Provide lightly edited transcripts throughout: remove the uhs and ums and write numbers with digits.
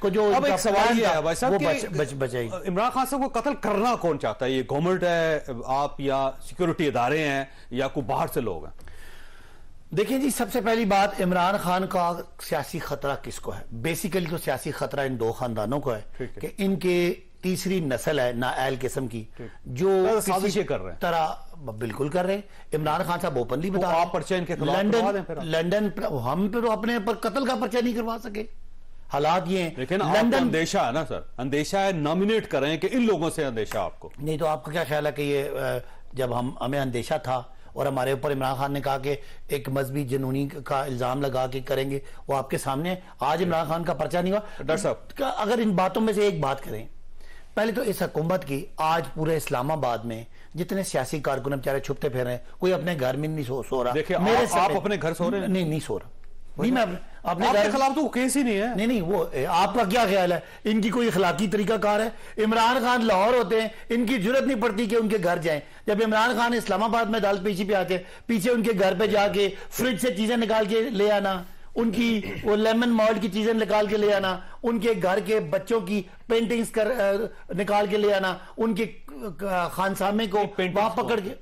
کو جو اب ایک سوال یہ ہے بھائی صاحب کہ بچائی عمران خان صاحب کو قتل کرنا کون چاہتا ہے؟ یہ گورنمنٹ ہے، آپ یا سیکیورٹی ادارے ہیں، یا کوئی باہر سے لوگ ہیں؟ دیکھیں جی، سب سے پہلی بات عمران خان کا سیاسی خطرہ کس کو ہے؟ بیسیکلی تو سیاسی خطرہ ان دو خاندانوں کو ہے کہ ان کے تیسری نسل ہے نااہل قسم کی جو سازشیں کر رہے ہیں، طرح بالکل کر رہے ہیں۔ عمران خان صاحب اوپنلی بتا آپ پرچہ ان کے خلاف کروا دیں پھر؟ لندن ہم پھر اپنے پر قتل کا پرچہ نہیں کروا سکے، حالات یہ ہیں۔ لیکن آپ کو اندیشہ ہے نا سر، اندیشہ ہے، نامینیٹ کریں کہ ان لوگوں سے اندیشہ آپ کو نہیں تو آپ کا کیا خیال ہے کہ یہ جب ہمیں اندیشہ تھا اور ہمارے اوپر عمران خان نے کہا کہ ایک مذہبی جنونی کا الزام لگا کے کریں گے، وہ آپ کے سامنے آج عمران خان کا پرچہ نہیں ہوا؟ ڈاکٹر صاحب اگر ان باتوں میں سے ایک بات کریں، پہلے تو اس حکومت کی آج پورے اسلام آباد میں جتنے سیاسی کارکن بیچارے چھپتے پھر رہے ہیں، کوئی اپنے گھر میں نہیں سو رہا۔ دیکھیں آپ اپنے گھر سو رہے ہیں؟ نہیں سو رہا، نہیں میں اپنے آپ کے خلاف تو کیس ہی نہیں ہے۔ نہیں وہ آپ کا کیا خیال ہے ان کی کوئی اخلاقی طریقہ کار ہے؟ عمران خان لاہور ہوتے ہیں، ان کی ضرورت نہیں پڑتی کہ ان کے گھر جائیں۔ جب عمران خان اسلام آباد میں عدالت پیشی پہ آتے ہیں، پیچھے ان کے گھر پہ جا کے فریج سے چیزیں نکال کے لے آنا، ان کی وہ لیمن مالٹ کی چیزیں نکال کے لے آنا، ان کے گھر کے بچوں کی پینٹنگز نکال کے لے آنا، ان کے خانسامے کو وہاں پکڑ کے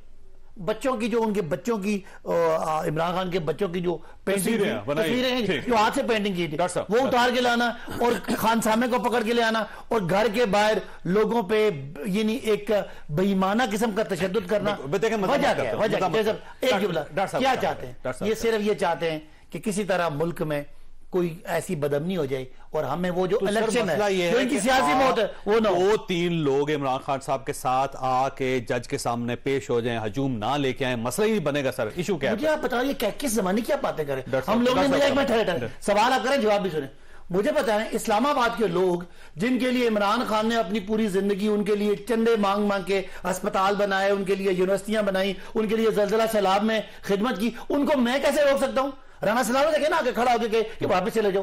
بچوں کی جو ان کے بچوں کی عمران خان کے بچوں کی جو تصویریں ہیں جو ہاتھ سے پینٹنگ کی تھی وہ اتار کے لانا اور خانسامے کو پکڑ کے لے آنا اور گھر کے باہر لوگوں پہ یعنی ایک بے ایمانہ قسم کا تشدد کرنا۔ وجہ کیا ہے؟ وجہ ایک جملہ کیا چاہتے ہیں؟ یہ صرف یہ چاہتے ہیں کہ کسی طرح ملک میں کوئی ایسی بدامنی ہو جائے اور ہمیں وہ جو الیکشن ہے جو ان کی سیاسی موت ہے وہ نہ ہو۔ وہ تین لوگ عمران خان صاحب کے ساتھ آ کے جج کے سامنے پیش ہو جائیں، ہجوم نہ لے کے آئیں، مسئلہ ہی بنے گا سر۔ ایشو کیا ہے؟ مجھے آپ بتائیے کس زمانے کی آپ باتیں کریں؟ ہم لوگ نے ایک منٹ سوال آپ کریں جواب بھی سنیں۔ مجھے بتائیں اسلام آباد کے لوگ جن کے لیے عمران خان نے اپنی پوری زندگی ان کے لیے چندے مانگ مانگ کے اسپتال بنائے، ان کے لیے یونیورسٹیاں بنائی، ان کے لیے زلزلہ سیلاب میں خدمت کی، ان کو میں کیسے روک سکتا ہوں؟ رانا سلام دیکھیں نا آگے کھڑا ہو کے کہ واپس چلے جاؤ۔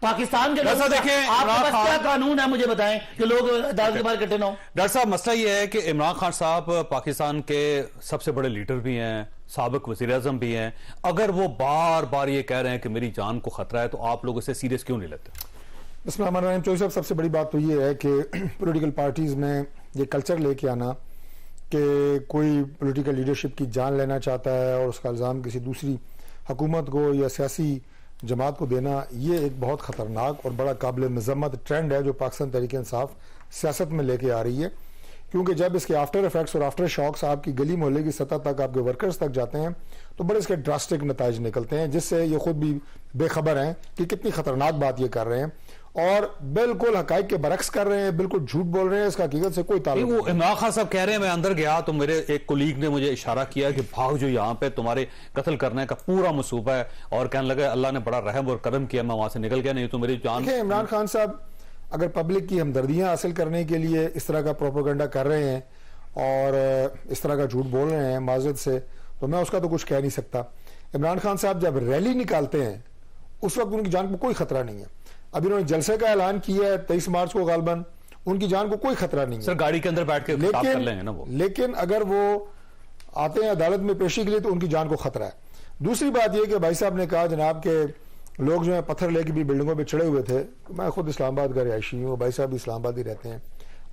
پاکستان کے لوگ دیکھیں آپ کے پاس کیا قانون ہے مجھے بتائیں کہ لوگ عدالت کے باہر کٹے نہ ہوں؟ ڈاکٹر صاحب مسئلہ یہ ہے کہ عمران خان صاحب پاکستان کے سب سے بڑے لیڈر بھی ہیں، سابق وزیر اعظم بھی ہیں، اگر وہ بار بار یہ کہہ رہے ہیں کہ میری جان کو خطرہ ہے تو آپ لوگ اسے سیریس کیوں نہیں لیتے؟ بسم اللہ الرحمن الرحیم۔ چوہدری صاحب سب سے بڑی بات تو یہ ہے کہ پولیٹیکل پارٹیز میں یہ کلچر لے کے آنا کہ کوئی پولیٹیکل لیڈرشپ کی جان لینا چاہتا ہے اور اس کا الزام کسی دوسری حکومت کو یا سیاسی جماعت کو دینا، یہ ایک بہت خطرناک اور بڑا قابل مذمت ٹرینڈ ہے جو پاکستان تحریک انصاف سیاست میں لے کے آ رہی ہے، کیونکہ جب اس کے آفٹر ایفیکٹس اور آفٹر شاکس آپ کی گلی محلے کی سطح تک آپ کے ورکرز تک جاتے ہیں تو بڑے اس کے ڈراسٹک نتائج نکلتے ہیں، جس سے یہ خود بھی بے خبر ہیں کہ کتنی خطرناک بات یہ کر رہے ہیں اور بالکل حقائق کے برعکس کر رہے ہیں، بالکل جھوٹ بول رہے ہیں، اس کا حقیقت سے کوئی تعلق نہیں۔ عمران خان صاحب کہہ رہے ہیں میں اندر گیا تو میرے ایک کولیگ نے مجھے اشارہ کیا کہ بھاگ جو یہاں پہ تمہارے قتل کرنے کا پورا منصوبہ ہے، اور کہنے لگا اللہ نے بڑا رحم اور کرم کیا، میں وہاں سے نکل گیا، نہیں تو میری جان۔ دیکھیں عمران خان صاحب اگر پبلک کی ہمدردیاں حاصل کرنے کے لیے اس طرح کا پروپیگنڈا کر رہے ہیں اور اس طرح کا جھوٹ بول رہے ہیں معذرت سے، تو میں اس کا تو کچھ کہہ نہیں سکتا۔ عمران خان صاحب جب ریلی نکالتے ہیں اس وقت ان کی جان کو کوئی خطرہ نہیں ہے۔ اب انہوں نے جلسے کا اعلان کیا ہے 23 مارچ کو غالباً، ان کی جان کو کوئی خطرہ نہیں ہے سر، گاڑی کے اندر بیٹھ کے خطاب کر لیں گے نا وہ۔ لیکن اگر وہ آتے ہیں عدالت میں پیشی کے لیے تو ان کی جان کو خطرہ ہے۔ دوسری بات یہ کہ بھائی صاحب نے کہا جناب کہ لوگ جو ہیں پتھر لے کے بھی بلڈنگوں پہ چڑھے ہوئے تھے، میں خود اسلام آباد کا رہائشی ہوں، بھائی صاحب بھی اسلام آباد ہی رہتے ہیں،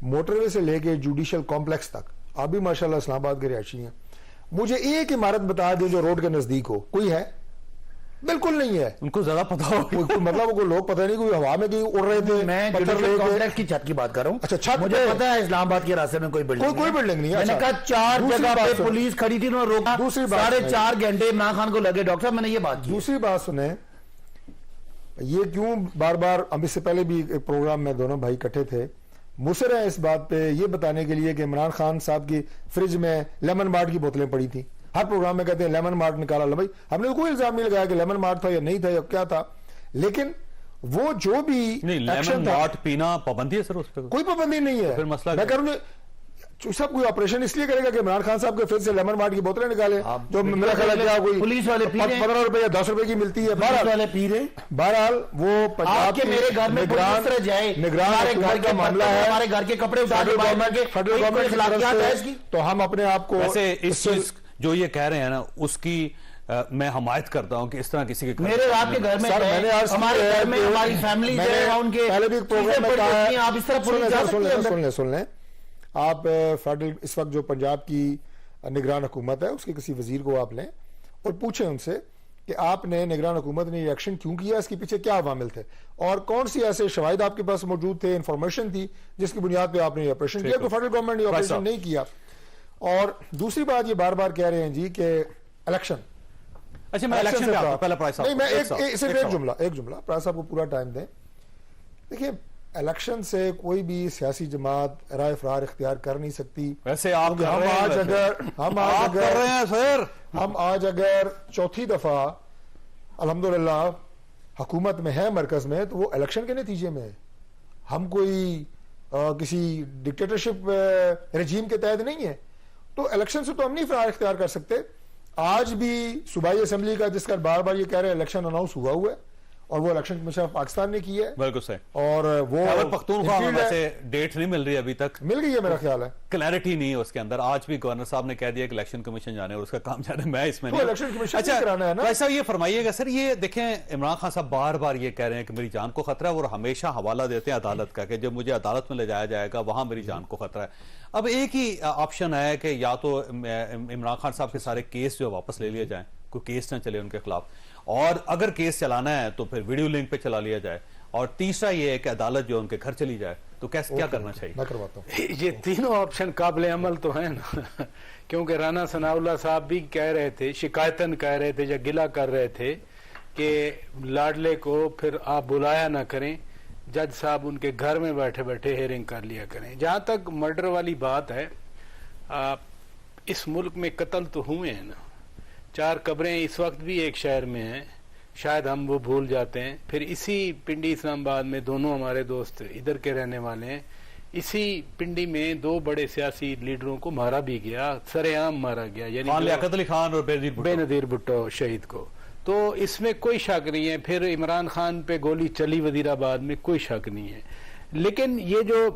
موٹر وے سے لے کے جوڈیشل کمپلیکس تک آپ بھی ماشاءاللہ اسلام آباد کے رہائشی ہیں، مجھے ایک عمارت بتا دیں جو روڈ کے نزدیک ہو، کوئی ہے؟ بالکل نہیں ہے۔ ان کو زیادہ پتا ہو مطلب کوئی لوگ پتہ نہیں، کوئی ہوا میں کہیں اڑ رہے تھے، میں کمپلیکس کی چھت کی بات کر رہا ہوں۔ اچھا چھت، مجھے پتا ہے اسلام آباد کے راستے میں کوئی بلڈنگ نہیں ہے۔ میں نے کہا 4 جگہ پہ پولیس کھڑی تھی، انہوں نے روکا، 4.5 گھنٹے عمران خان کو لگے۔ ڈاکٹر صاحب میں نے یہ بات کی۔ دوسری بات سنیں، یہ کیوں بار بار، اب اس سے پہلے بھی ایک پروگرام میں دونوں بھائی اکٹھے تھے، مصر ہیں اس بات پہ یہ بتانے کے لیے کہ عمران خان صاحب کی فریج میں لیمن مارٹ کی بوتلیں پڑی تھی، ہر پروگرام میں کہتے ہیں لیمن مارٹ نکالا۔ بھائی ہم نے کوئی الزام نہیں لگایا کہ لیمن مارٹ تھا یا نہیں تھا یا کیا تھا، لیکن وہ جو بھی لیمن مارٹ پینا پابندی ہے سر، اس پہ کوئی پابندی نہیں ہے۔ میں کہہ رہا ہوں سب کوئی آپریشن اس لیے کرے گا کہ عمران خان صاحب کے فریج سے لیمن مارٹ کی بوتلیں نکالے جو میرا خیال ہے کیا کوئی پولیس والے 15 روپے یا 10 روپے کی ملتی ہے، بہرحال وہ آپ کے میرے گھر میں نگران کا معاملہ ہے، ہمارے گھر کے کپڑے فیڈرل گورنمنٹ، تو ہم اپنے آپ کو ویسے اس چیز جو یہ کہہ رہے ہیں نا اس کی میں حمایت کرتا ہوں کہ اس طرح کسی کے میرے آپ کے گھر میں سر، میں نے عرض کی ہمارے ہے گھر میں کہ ہماری فیملی میں نے ان کے پہلے بھی ایک پروگرام میں کہا ہے، آپ اس طرح پولیس جا سکتی ہے سن لیں آپ فیڈرل اس وقت جو پنجاب کی نگران حکومت ہے اس کے کسی وزیر کو آپ لیں اور پوچھیں ان سے کہ آپ نے نگران حکومت نے یہ ایکشن کیوں کیا، اس کے پیچھے کیا عوامل تھے اور کون سی ایسے شواہد آپ کے پاس موجود تھے، انفارمیشن تھی جس کی بنیاد پہ آپ نے یہ آپریشن کیا. تو فیڈرل گورنمنٹ نے آپریشن نہیں کیا. اور دوسری بات یہ بار بار کہہ رہے ہیں جی کہ الیکشن، اچھا میں الیکشن پہ آتا ہوں پہلے پرائز صاحب نہیں میں صرف ایک جملہ پرائز صاحب کو پورا ٹائم دیں. دیکھیں الیکشن سے کوئی بھی سیاسی جماعت رائے فرار اختیار کر نہیں سکتی. ویسے آپ ہم آج اگر چوتھی دفعہ الحمدللہ حکومت میں ہے مرکز میں تو وہ الیکشن کے نتیجے میں ہے. ہم کوئی کسی ڈکٹیٹرشپ رجیم کے تحت نہیں ہے. تو الیکشن سے تو ہم نہیں فرار اختیار کر سکتے. آج بھی صوبائی اسمبلی کا جس کا بار بار یہ کہہ رہے ہیں الیکشن اناؤنس ہوا ہے اور وہ الیکشن کمیشن آف پاکستان نے کی ہے. بالکل صحیح. اور وہ خیبر پختونخوا میں ویسے ڈیٹ نہیں مل رہی ابھی تک. مل گئی ہے میرا خیال ہے. کلیئرٹی نہیں ہے اس کے اندر. آج بھی گورنر صاحب نے کہہ دیا کہ الیکشن کمیشن جانے اور اس کا کام جانے. میں اس میں تو الیکشن کمیشن اچھا کرانا ہے نا. ایسا یہ فرمائیے گا سر، یہ دیکھیں عمران خان صاحب بار بار یہ کہہ رہے ہیں کہ میری جان کو خطرہ ہے اور ہمیشہ حوالہ دیتے ہیں عدالت کا کہ جب مجھے عدالت میں لے جایا جائے گا وہاں میری جان کو خطرہ ہے. اب ایک ہی آپشن ہے کہ یا تو عمران خان صاحب کے سارے کیس جو واپس لے لیے جائیں، کوئی کیس نہ چلے ان کے خلاف، اور اگر کیس چلانا ہے تو پھر ویڈیو لنک پہ چلا لیا جائے، اور تیسرا یہ ہے کہ عدالت جو ان کے گھر چلی جائے. تو کیا کرنا چاہیے؟ میں کرواتا ہوں. یہ تینوں آپشن قابل عمل تو ہیں نا، کیونکہ رانا ثناء اللہ صاحب بھی کہہ رہے تھے، شکایتاً کہہ رہے تھے یا گلہ کر رہے تھے کہ لاڈلے کو پھر آپ بلایا نہ کریں، جج صاحب ان کے گھر میں بیٹھے بیٹھے ہیئرنگ کر لیا کریں. جہاں تک مرڈر والی بات ہے، اس ملک میں قتل تو ہوئے ہیں نا. 4 قبریں اس وقت بھی ایک شہر میں ہیں، شاید ہم وہ بھول جاتے ہیں. پھر اسی پنڈی اسلام آباد میں دونوں ہمارے دوست ادھر کے رہنے والے ہیں. اسی پنڈی میں 2 بڑے سیاسی لیڈروں کو مارا بھی گیا، سر عام مارا گیا، یعنی خان لیاقت علی خان اور بے نظیر بھٹو شہید کو. تو اس میں کوئی شک نہیں ہے. پھر عمران خان پہ گولی چلی وزیر آباد میں، کوئی شک نہیں ہے. لیکن یہ جو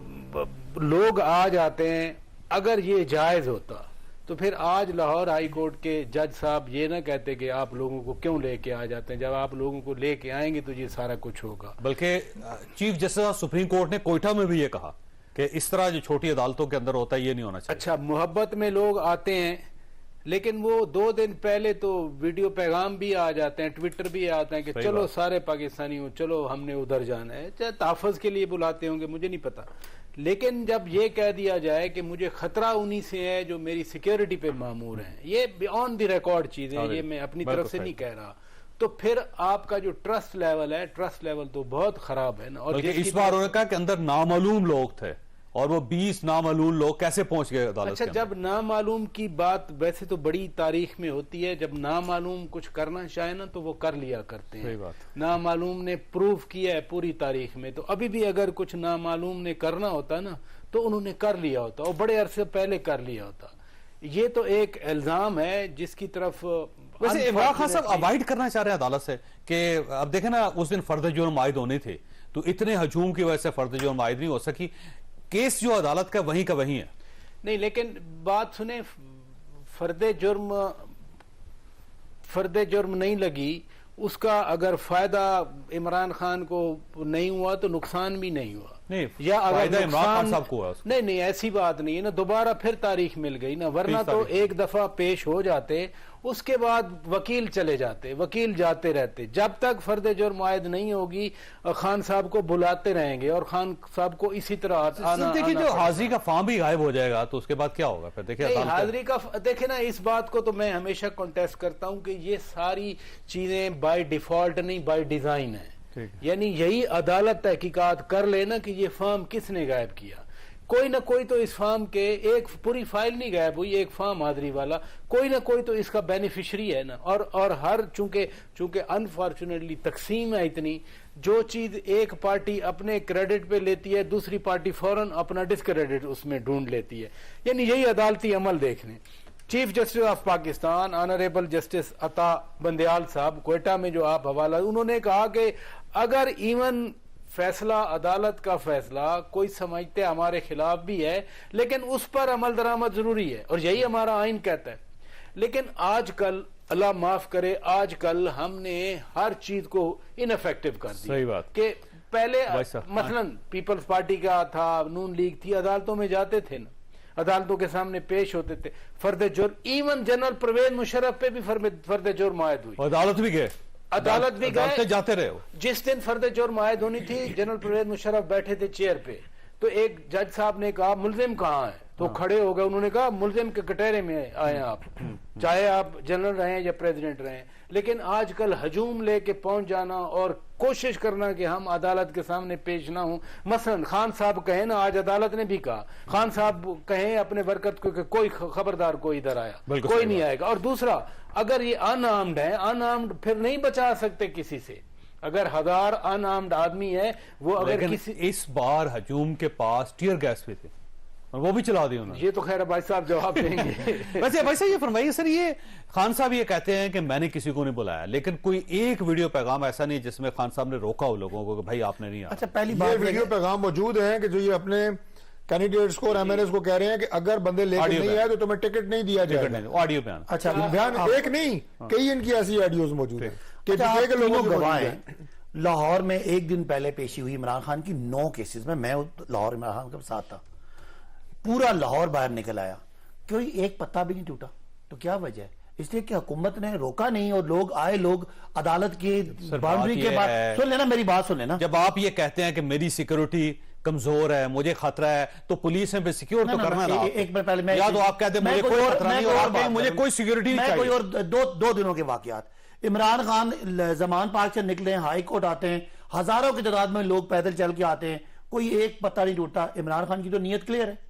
لوگ آج آتے ہیں، اگر یہ جائز ہوتا تو پھر آج لاہور ہائی کورٹ کے جج صاحب یہ نہ کہتے کہ آپ لوگوں کو کیوں لے کے آ جاتے ہیں، جب آپ لوگوں کو لے کے آئیں گے تو یہ سارا کچھ ہوگا. بلکہ چیف جسٹس سپریم کورٹ نے کوئٹہ میں بھی یہ کہا کہ اس طرح جو چھوٹی عدالتوں کے اندر ہوتا ہے یہ نہیں ہونا چاہیے. اچھا، محبت میں لوگ آتے ہیں لیکن وہ 2 دن پہلے تو ویڈیو پیغام بھی آ جاتے ہیں، ٹویٹر بھی آتے ہیں کہ چلو سارے پاکستانی ہوں، چلو ہم نے ادھر جانا ہے. چاہے تحفظ کے لیے بلاتے ہوں گے، مجھے نہیں پتا. لیکن جب یہ کہہ دیا جائے کہ مجھے خطرہ انہی سے ہے جو میری سیکیورٹی پہ مامور ہیں، یہ آن دی ریکارڈ چیزیں، یہ میں اپنی طرف سے نہیں کہہ رہا، تو پھر آپ کا جو ٹرسٹ لیول ہے، ٹرسٹ لیول تو بہت خراب ہے نا. اور اس بار انہوں نے کہا کہ اندر نامعلوم لوگ تھے اور وہ 20 نامعلوم لوگ کیسے پہنچ گئے عدالت اچھا، جب نامعلوم کی بات ویسے تو بڑی تاریخ میں ہوتی ہے، جب نامعلوم کچھ کرنا چاہے نا تو وہ کر لیا کرتے ہیں. نامعلوم نے پروف کیا ہے پوری تاریخ میں. تو ابھی بھی اگر کچھ نامعلوم نے کرنا ہوتا نا تو انہوں نے کر لیا ہوتا، اور بڑے عرصے پہلے کر لیا ہوتا. یہ تو ایک الزام ہے جس کی طرف ویسے عمران خان صاحب اوائڈ کرنا چاہ رہے ہیں عدالت سے کہ اب دیکھیں نا اس دن فرد جرم عائد ہونے تھے تو اتنے ہجوم کی وجہ سے فرد جرم عائد نہیں ہو سکی. کیس جو عدالت کا وہیں کا وہیں ہے. نہیں، لیکن بات سنیں، فرد جرم نہیں لگی، اس کا اگر فائدہ عمران خان کو نہیں ہوا تو نقصان بھی نہیں ہوا. نہیں، یا فائدہ عمران خان صاحب کو ہوا. نہیں ایسی بات نہیں ہے نا، دوبارہ پھر تاریخ مل گئی نا. ورنہ تو ایک دفعہ پیش ہو جاتے، اس کے بعد وکیل چلے جاتے، وکیل جاتے رہتے. جب تک فرد جرم عائد نہیں ہوگی خان صاحب کو بلاتے رہیں گے اور خان صاحب کو اسی طرح دیکھیں جو حاضری کا فارم بھی غائب ہو جائے گا تو اس کے بعد کیا ہوگا پھر؟ دیکھیں حاضری کا دیکھیں نا، اس بات کو تو میں ہمیشہ کنٹیسٹ کرتا ہوں کہ یہ ساری چیزیں بائی ڈیفالٹ نہیں، بائی ڈیزائن ہے. یعنی یہی عدالت تحقیقات کر لینا کہ یہ فارم کس نے غائب کیا. کوئی نہ کوئی تو اس فارم کے، ایک پوری فائل نہیں غائب ہوئی، ایک فارم حاضری والا، کوئی نہ کوئی تو اس کا بینیفیشری ہے نا. اور ہر چونکہ انفارچونیٹلی تقسیم ہے اتنی، جو چیز ایک پارٹی اپنے کریڈٹ پہ لیتی ہے دوسری پارٹی فوراً اپنا ڈسکریڈٹ اس میں ڈھونڈ لیتی ہے. یعنی یہی عدالتی عمل دیکھنے. Chief justice of Pakistan honourable justice عطا بندیال صاحب کوئٹہ میں جو آپ حوالہ، انہوں نے کہا کہ اگر ایون فیصلہ، عدالت کا فیصلہ کوئی سمجھتے ہمارے خلاف بھی ہے لیکن اس پر عمل درآمد ضروری ہے، اور یہی ہمارا آئین کہتا ہے. لیکن آج کل اللہ معاف کرے آج کل ہم نے ہر چیز کو انفیکٹو کر دیا. صحیح بات. کہ پہلے ویسا مثلا پیپلز پارٹی کا تھا، نون لیگ تھی، عدالتوں میں جاتے تھے نا، عدالتوں کے سامنے پیش ہوتے تھے، فرد جرم، ایون جنرل پرویز مشرف پہ بھی فرد جرم عائد ہوئی. عدالت بھی گئے، عدالت بھی گئے، جاتے رہے ہو. جس دن فرد جرم عائد ہونی تھی جنرل پرویز مشرف بیٹھے تھے چیئر پہ، تو ایک جج صاحب نے کہا ملزم کہاں ہے، تو کھڑے ہو گئے، انہوں نے کہا ملزم کے کٹہرے میں آئے آپ، چاہے آپ جنرل رہیں یا پریزیڈنٹ رہیں. لیکن آج کل ہجوم لے کے پہنچ جانا اور کوشش کرنا کہ ہم عدالت کے سامنے پیش نہ ہوں. مثلا خان صاحب کہیں نا، آج عدالت نے بھی کہا، خان صاحب کہیں اپنے ورکر کو کہ کوئی خبردار کوئی ادھر آیا، کوئی نہیں آئے گا. اور دوسرا، اگر یہ ان آرمڈ ہے، ان آرمڈ پھر نہیں بچا سکتے کسی سے. اگر 1000 ان آرمڈ آدمی ہے، وہ اگر کسی، اس بار ہجوم کے پاس ٹیئر گیس بھی تھے اور وہ بھی چلا دی انہوں نے. یہ تو خیر بھائی صاحب جواب دیں گے. ویسے یہ فرمائیے سر، یہ خان صاحب یہ کہتے ہیں کہ میں نے کسی کو نہیں بلایا، لیکن کوئی ایک ویڈیو پیغام ایسا نہیں جس میں خان صاحب نے روکا ہو لوگوں کو کہ بھائی آپ نے نہیں آنا. اچھا پہلی یہ بات ویڈیو پیغام موجود ہیں کہ جو یہ اپنے کینڈیڈیٹس کو اور ایم ایل ایز کو کہہ رہے ہیں کہ اگر بندے لے کے نہیں آئے تو تمہیں ٹکٹ نہیں دیا جائے گا. آڈیو بیان. اچھا بیان ایک نہیں، کئی ان کی ایسی آڈیوز موجود ہیں کہ کہ لوگوں گواہ ہیں. لاہور میں ایک دن پہلے پیشی ہوئی عمران خان کی 9 کیسز میں لاہور عمران خان کے ساتھ تھا. پورا لاہور باہر نکل آیا، کوئی ایک پتا بھی نہیں ٹوٹا. تو کیا وجہ ہے؟ اس لیے کہ حکومت نے روکا نہیں اور لوگ آئے، لوگ عدالت کی باؤنڈری کے بعد. سن لینا میری بات، سن لینا. جب آپ یہ کہتے ہیں کہ میری سیکیورٹی کمزور ہے، مجھے خطرہ ہے، تو پولیس نے بھی سیکیور تو کرنا ہے. ایک منٹ پہلے یا تو آپ کہتے ہیں مجھے کوئی خطرہ نہیں، اور آپ کہیں مجھے کوئی سیکیورٹی نہیں چاہیے. چاہیے. کوئی اور دو دنوں کے واقعات. عمران خان زمان پارک سے نکلے ہیں، ہائی کورٹ آتے ہیں، ہزاروں کی تعداد میں لوگ پیدل چل کے آتے ہیں، کوئی ایک پتہ نہیں ٹوٹتا. عمران خان کی تو نیت کلیئر ہے.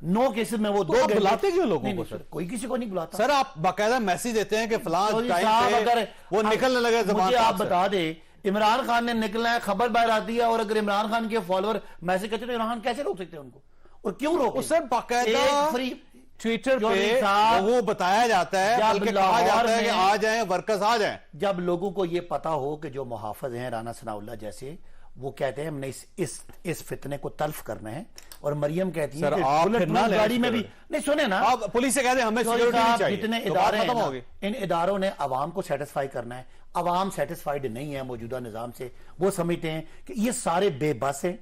9 کیسز میں وہ 2 آپ بلاتے کیوں لوگوں کو سر؟ کوئی کسی کو نہیں بلاتا سر. آپ باقاعدہ میسیج دیتے ہیں کہ فلاں ٹائم پہ وہ نکلنے لگے زمان. مجھے آپ بتا دیں، عمران خان نے نکلنا ہے، خبر باہر آتی ہے، اور اگر عمران خان کے فالوور میسج کرتے تو عمران خان کیسے روک سکتے ہیں ان کو؟ اور کیوں روکیں؟ سر باقاعدہ ٹویٹر پہ وہ بتایا جاتا ہے، بلکہ کہا جاتا ہے کہ آ جائیں ورکرز آ جائیں. جب لوگوں کو یہ پتا ہو کہ جو محافظ ہیں رانا ثناء اللہ جیسے، وہ کہتے ہیں ہم نے اس فتنے کو تلف کرنا ہے، اور مریم کہتی ہے کہ بلٹ پروف گاڑی میں بھی نہیں. سنیں نا، آپ پولیس سے کہتے ہیں ہمیں سیکیورٹی نہیں چاہیے، جتنے ادارے ہیں ان اداروں نے عوام کو سیٹسفائی کرنا ہے. عوام سیٹسفائیڈ نہیں ہے موجودہ نظام سے. وہ سمجھتے ہیں کہ یہ سارے بے بس ہیں،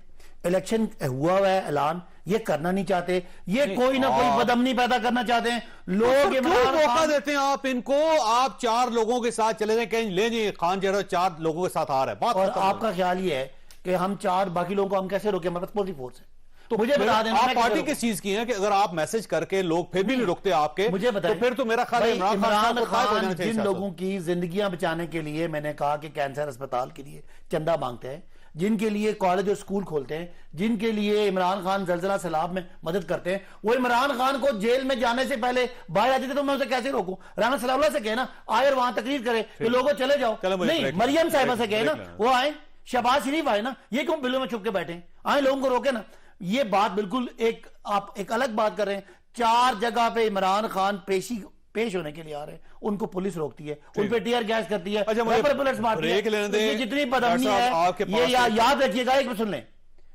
الیکشن ہوا ہے اعلان، یہ کرنا نہیں چاہتے، یہ کوئی نہ کوئی بدامنی پیدا کرنا چاہتے ہیں. لوگ موقع دیتے ہیں آپ ان کو. آپ 4 لوگوں کے ساتھ چلے جائیں، کہیں لے جی خان جہاں 4 لوگوں کے ساتھ آ رہا ہے. اور آپ کا خیال یہ ہے کہ ہم 4 باقی لوگوں کو ہم کیسے روکیں؟ ہمارے پاس پولیس فورس ہے. تو مجھے بتا دیں آپ پارٹی کس چیز کی ہیں کہ اگر آپ میسج کر کے لوگ پھر بھی نہیں رکتے آپ کے، مجھے بتائیں. تو پھر تو میرا خیال ہے عمران خان جن لوگوں کی زندگیاں بچانے کے لیے، میں نے کہا کہ کینسر اسپتال کے لیے چندہ مانگتے ہیں، جن کے لیے کالج اور سکول کھولتے ہیں، جن کے لیے عمران خان زلزلہ سیلاب میں مدد کرتے ہیں، وہ عمران خان کو جیل میں جانے سے پہلے باہر آتے تھے تو میں اسے کیسے روکوں؟ رانا ثناء اللہ سے کہنا آئے اور وہاں تقریر کرے کہ لوگوں چلے جاؤ. نہیں، مریم صاحبہ سے کہنا وہ آئیں، شہباز شریف آئے نا، یہ کیوں بلوں میں چھپ کے بیٹھے ہیں؟ آئیں لوگوں کو روکے نا. یہ بات بالکل آپ ایک الگ بات کر رہے ہیں. 4 جگہ پہ عمران خان پیش ہونے کے لیے آ رہے ہیں، ان کو پولیس روکتی ہے، ان پہ ٹیئر گیس کرتی ہے، پیپر بلٹس مارتی ہے. یہ جتنی بدامنی ہے، یہ یاد رکھیے گا. ایک سن لیں،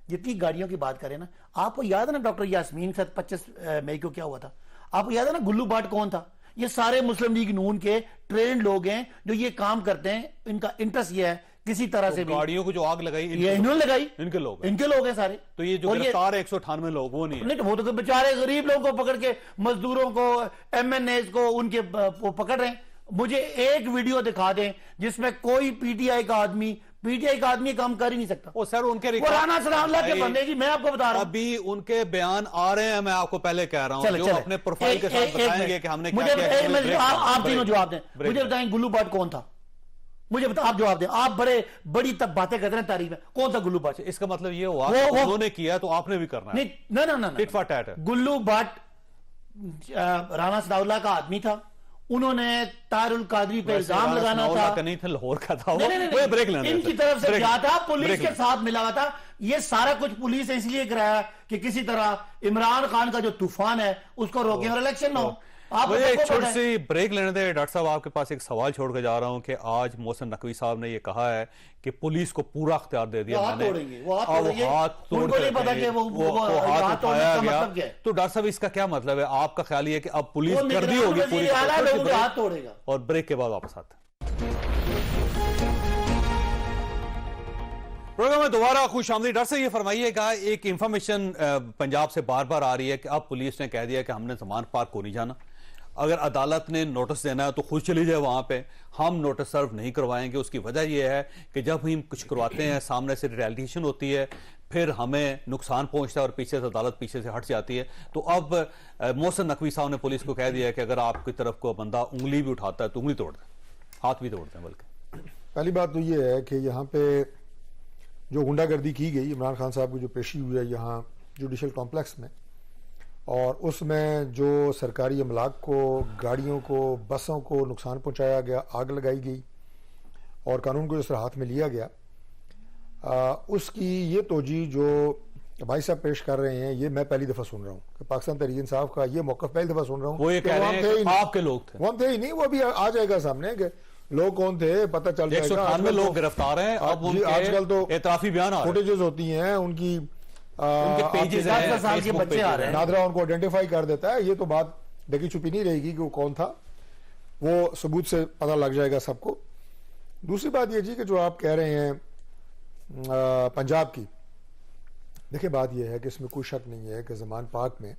جتنی گاڑیوں کی بات کریں نا، آپ کو یاد ہے نا ڈاکٹر یاسمین کے ساتھ 25 مئی کو کیا ہوا تھا؟ آپ کو یاد ہے نا گلو بھٹ کون تھا؟ یہ سارے مسلم لیگ نون کے ٹرینڈ لوگ ہیں جو یہ کام کرتے ہیں. ان کا انٹرسٹ یہ ہے کسی طرح سے بھی گاڑیوں کو جو آگ لگائی یہ انہوں نے لگائی، ان کے لوگ ہیں سارے. تو یہ جو گرفتار 198 لوگ وہ نہیں، وہ تو بیچارے غریب لوگوں کو پکڑ کے، مزدوروں کو، ایم این ایز کو، ان کے پکڑ رہے ہیں. مجھے ایک ویڈیو دکھا دیں جس میں کوئی پی ٹی آئی کا آدمی کام کر ہی نہیں سکتا. وہ سر ان کے رانا ثناء اللہ کے بندے جی، میں آپ کو بتا رہا ہوں ابھی ان کے بیان آ رہے ہیں. میں آپ کو پہلے کہہ رہا ہوں جو اپنے پروفائل کے ساتھ بتائیں گے کہ ہم نے کیا کیا. آپ تینوں جواب دیں. مجھے بتائیں گلو بھٹ کون تھا؟ مجھے آپ جواب دیں. آپ بڑی تب باتیں کرتے ہیں تاریخ میں. کون تھا گلو بھٹ؟ اس کا مطلب یہ ہوا انہوں نے کیا تو آپ نے بھی کرنا ہے. نہیں، گلو بھٹ رانا ثناء اللہ کا آدمی تھا. انہوں نے طاہر القادری پہ الزام لگانا تھا. نہیں تھا، لاہور کا تھا. ان کی طرف سے کیا تھا؟ پولیس کے ساتھ ملا ہوا تھا. یہ سارا کچھ پولیس نے اس لیے کرایا کہ کسی طرح عمران خان کا جو طوفان ہے اس کو روکیں اور الیکشن نہ ہو. مجھے ایک چھوٹی سی بریک لینے دیں ڈاکٹر صاحب. آپ کے پاس ایک سوال چھوڑ کے جا رہا ہوں کہ آج محسن نقوی صاحب نے یہ کہا ہے کہ پولیس کو پورا اختیار دے دیا میں نے, اور وہ ہاتھ توڑ کر وہ ہاتھ اٹھایا گیا. تو ڈاکٹر صاحب اس کا کیا مطلب ہے؟ آپ کا خیال یہ کہ اب پولیس کر دی ہوگی پوری, اور بریک کے بعد واپس آتے ہیں. پروگرام میں دوبارہ خوش آمدید. ڈاکٹر صاحب یہ فرمائیے گا, ایک انفارمیشن پنجاب سے بار بار آ رہی ہے کہ اب پولیس نے کہہ دیا کہ ہم نے زمان پارک کو نہیں جانا, اگر عدالت نے نوٹس دینا ہے تو خود چلی جائے وہاں پہ, ہم نوٹس سرو نہیں کروائیں گے. اس کی وجہ یہ ہے کہ جب ہم کچھ کرواتے ہیں سامنے سے ریٹیلیشن ہوتی ہے, پھر ہمیں نقصان پہنچتا ہے اور پیچھے سے عدالت پیچھے سے ہٹ جاتی ہے. تو اب محسن نقوی صاحب نے پولیس کو کہہ دیا ہے کہ اگر آپ کی طرف کو بندہ انگلی بھی اٹھاتا ہے تو انگلی توڑ دیں, ہاتھ بھی توڑ دیں. بلکہ پہلی بات تو یہ ہے کہ یہاں پہ جو غنڈہ گردی کی گئی عمران خان صاحب کی جو پیشی ہوئی ہے یہاں جوڈیشل کمپلیکس میں, اور اس میں جو سرکاری املاک کو, گاڑیوں کو, بسوں کو نقصان پہنچایا گیا, آگ لگائی گئی اور قانون کو جس طرح ہاتھ میں لیا گیا, اس کی یہ توجیہ جو بھائی صاحب پیش کر رہے ہیں یہ میں پہلی دفعہ سن رہا ہوں کہ پاکستان تحریک انصاف کا یہ موقف پہلی دفعہ سن رہا ہوں. وہ یہ کہہ رہے ہیں کہ آپ کے لوگ تھے, وہ ہم تھے ہی نہیں, وہ بھی آ جائے گا سامنے کہ لوگ کون تھے پتہ چل جائے گا. 198 لوگ گرفتار ہیں, اب ان آج کل تو اعترافی بیان آ رہے ہیں, فوٹیجز ہوتی ہیں ان کی, پیجز ہیں, نادرہ ان کو آئیڈینٹیفائی کر دیتا ہے. یہ تو بات ڈکی چھپی نہیں رہے گی کہ وہ کون تھا, وہ ثبوت سے پتہ لگ جائے گا سب کو. دوسری بات یہ جی کہ جو آپ کہہ رہے ہیں پنجاب کی, دیکھیں بات یہ ہے کہ اس میں کوئی شک نہیں ہے کہ زمان پاک میں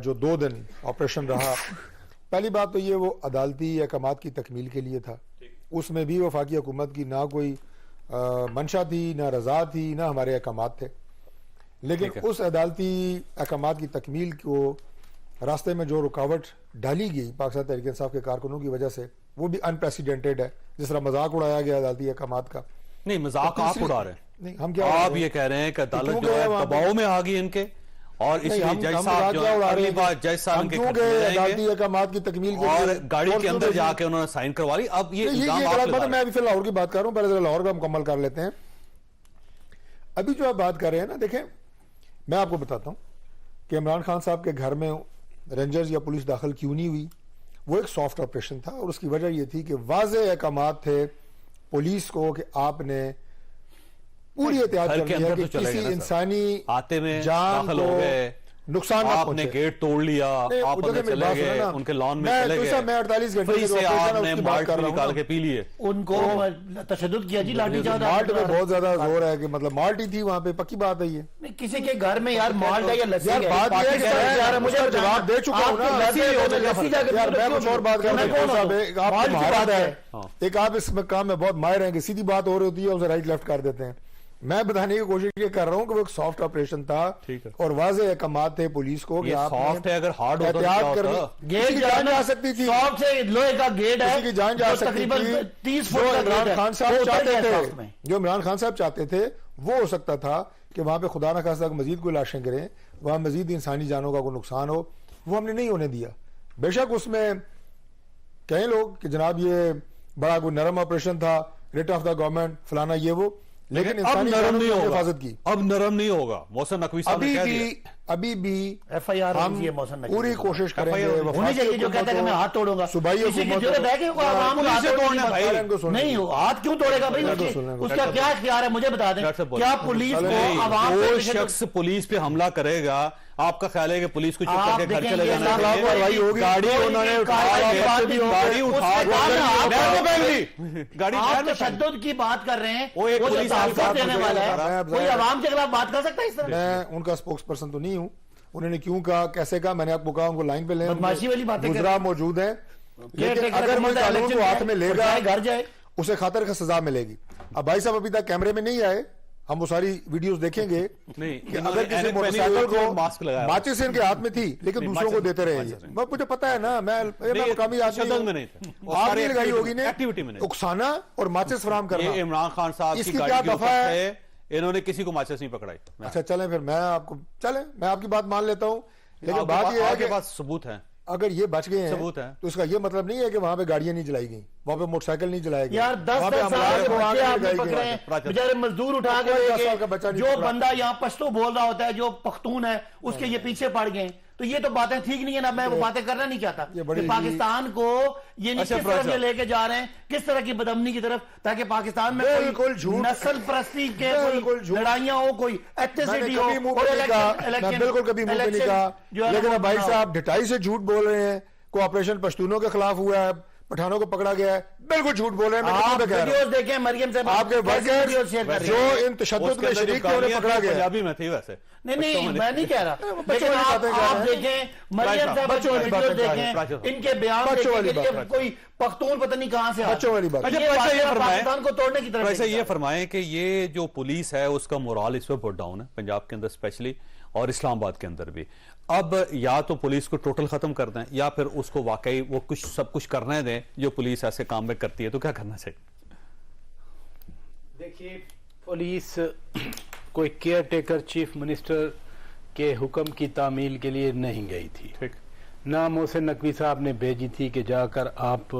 جو 2 دن آپریشن رہا, پہلی بات تو یہ وہ عدالتی احکامات کی تکمیل کے لیے تھا. اس میں بھی وفاقی حکومت کی نہ کوئی منشا تھی, نہ رضا تھی, نہ ہمارے احکامات تھے. لیکن اس عدالتی احکامات کی تکمیل کو راستے میں جو رکاوٹ ڈالی گئی پاکستان تحریک انصاف کے کارکنوں کی وجہ سے, وہ بھی انپریسیڈنٹڈ ہے. جس طرح مذاق اڑایا گیا عدالتی احکامات کا. نہیں مذاق آپ اڑا رہے ہیں, نہیں ہم کیا آپ یہ کہہ رہے ہیں کہ عدالت جو ہے دباؤ میں آ گئی ان کے, اور اس لیے جج صاحب جو ہے اگلی بار جج صاحب ان کے خط میں جائیں گے احکامات کی تکمیل کے اور گاڑی کے اندر جا کے انہوں نے سائن کروا لی. اب یہ الزام آپ لگا رہے ہیں. میں ابھی فی الحال لاہور کی بات کر رہا ہوں, پہلے لاہور کا مکمل کر لیتے ہیں. ابھی جو آپ بات کر رہے ہیں نا, دیکھیں میں آپ کو بتاتا ہوں کہ عمران خان صاحب کے گھر میں رینجرز یا پولیس داخل کیوں نہیں ہوئی. وہ ایک سافٹ آپریشن تھا, اور اس کی وجہ یہ تھی کہ واضح احکامات تھے پولیس کو کہ آپ نے پوری احتیاط کرنی ہے کہ کسی انسانی جان کو نقصان نہ پہنچے. آپ نے گیٹ توڑ لیا, آپ نے چلے گئے ان کے لان میں چلے گئے, میں 48 گھنٹے فری سے آپ نے مالٹ نکال کے پی لیے, ان کو تشدد کیا جی, لاٹھی چارج. مالٹ میں بہت زیادہ زور ہے کہ مطلب مالٹ ہی تھی وہاں پہ, پکی بات ہے یہ. کسی کے گھر میں یار مالٹ ہے یا لسی ہے, بات یہ ہے مجھے جواب دے چکا ہوں نا یار, میں کچھ اور بات کر رہا ہوں. آپ مہارت ہے, ایک آپ اس میں کام میں بہت ماہر ہیں کہ سیدھی بات ہو رہی ہوتی ہے اسے رائٹ لیفٹ کر دیتے ہیں. میں بتانے کی کوشش یہ کر رہا ہوں کہ وہ ایک سافٹ آپریشن تھا اور واضح احکامات تھے پولیس کو کہ آپ سافٹ ہے, اگر ہارڈ ہوتا احتیاط کر گیٹ جان جا سکتی تھی, سافٹ سے لوہے کا گیٹ ہے, کسی کی جان جا سکتی تھی. 30 فٹ کا عمران خان صاحب چاہتے تھے, جو عمران خان صاحب چاہتے تھے وہ ہو سکتا تھا کہ وہاں پہ خدا نہ خواستہ مزید کوئی لاشیں کریں, وہاں مزید انسانی جانوں کا کوئی نقصان ہو, وہ ہم نے نہیں ہونے دیا. بے شک اس میں کہیں لوگ کہ جناب یہ بڑا کوئی نرم آپریشن تھا, ریٹ آف دا گورنمنٹ فلانا یہ وہ, لیکن اب نرم نہیں ہوگا, حفاظت کی. اب نرم نہیں ہوگا. محسن نقوی صاحب نے کہہ دیا ابھی بھی ایف آئی آر ہم پوری کوشش کریں گے ہونی چاہیے, جو کہتا ہے کہ میں ہاتھ توڑوں گا, صوبائی حکومت نہیں ہو, ہاتھ کیوں توڑے گا بھائی, اس کا کیا اختیار ہے مجھے بتا دیں. کیا پولیس کو عوام جو شخص پولیس پہ حملہ کرے گا, آپ کا خیال ہے کہ پولیس کو چپ کر کے گھر چلے جانا چاہیے؟ گاڑی انہوں نے آپ تشدد کی بات کر رہے ہیں, وہ دینے والا ہے, کوئی عوام کے خلاف بات کر سکتا ہے اس طرح؟ میں ان کا سپوکس پرسن تو نہیں ہوں, انہوں نے کیوں کہا کیسے کہا, میں نے آپ کو کہا ان کو لائن پہ لیں, گزرا موجود ہیں, لیکن اگر کوئی قانون کو ہاتھ میں لے گا گھر جائے اسے خاطر کا سزا ملے گی. اب بھائی صاحب ابھی تک کیمرے میں نہیں آئے, ہم وہ ساری ویڈیوز دیکھیں گے کہ اگر کسی موٹر سائیکل کو ماچس ان کے ہاتھ میں تھی لیکن دوسروں کو دیتے رہے, مجھے پتا ہے نا, میں مقامی آدمی ہوں, آپ نے لگائی ہوگی نا اکسانا اور ماچس فراہم کرنا. عمران خان صاحب اس کی کیا دفعہ ہے, انہوں نے کسی کو ماچس نہیں پکڑائی. اچھا چلیں پھر میں آپ کو, چلیں میں آپ کی بات مان لیتا ہوں, لیکن بات یہ ہے کہ ثبوت ہے, اگر یہ بچ گئے ہیں تو اس کا یہ مطلب نہیں ہے کہ وہاں پہ گاڑیاں نہیں جلائی گئی, وہاں پہ موٹر سائیکل نہیں جلائے گئی. یار 10 سال کے بچے آپ نے پکڑے ہیں, بیچارے مزدور اٹھا کے, جو بندہ یہاں پشتو بول رہا ہوتا ہے, جو پختون ہے, اس کے یہ پیچھے پڑ گئے. تو یہ تو باتیں ٹھیک نہیں ہے نا. میں وہ باتیں کرنا نہیں چاہتا کہ پاکستان کو یہ کس طرف یہ لے کے جا رہے ہیں, کس طرح کی بدامنی کی طرف, تاکہ پاکستان میں کوئی نسل پرستی کے کوئی لڑائیاں ہو, کوئی ایتھنسٹی ہو. میں بالکل کبھی منہ پہ نہیں کہا, لیکن بھائی صاحب ڈٹائی سے جھوٹ بول رہے ہیں. کو آپریشن پشتونوں کے خلاف ہوا ہے, پٹھانوں کو پکڑا گیا ہے, بالکل جھوٹ بول رہے ہیں. آپ ویڈیوز دیکھیں مریم صاحب, آپ کے ورکر جو ان تشدد میں شریک تھے انہیں پکڑا گیا. پنجابی میں تھی ویسے. نہیں میں نہیں کہہ رہا, لیکن آپ دیکھیں مریم صاحب ویڈیوز دیکھیں, ان کے بیان دیکھیں, کوئی پختون پتہ نہیں کہاں سے بچوں والی بات. پاکستان کو توڑنے کی طرف. ویسے یہ فرمائیں کہ یہ جو پولیس ہے اس کا مورال اس وقت بہت ڈاؤن ہے پنجاب کے اندر اسپیشلی, اور اسلام آباد کے اندر بھی. اب یا تو پولیس کو ٹوٹل ختم کر دیں, یا پھر اس کو واقعی وہ کچھ سب کچھ کرنے دیں جو پولیس ایسے کام میں کرتی ہے. تو کیا کرنا چاہیے؟ دیکھیے, پولیس کوئی کیئر ٹیکر چیف منسٹر کے حکم کی تعمیل کے لیے نہیں گئی تھی. نہ محسن نقوی صاحب نے بھیجی تھی کہ جا کر آپ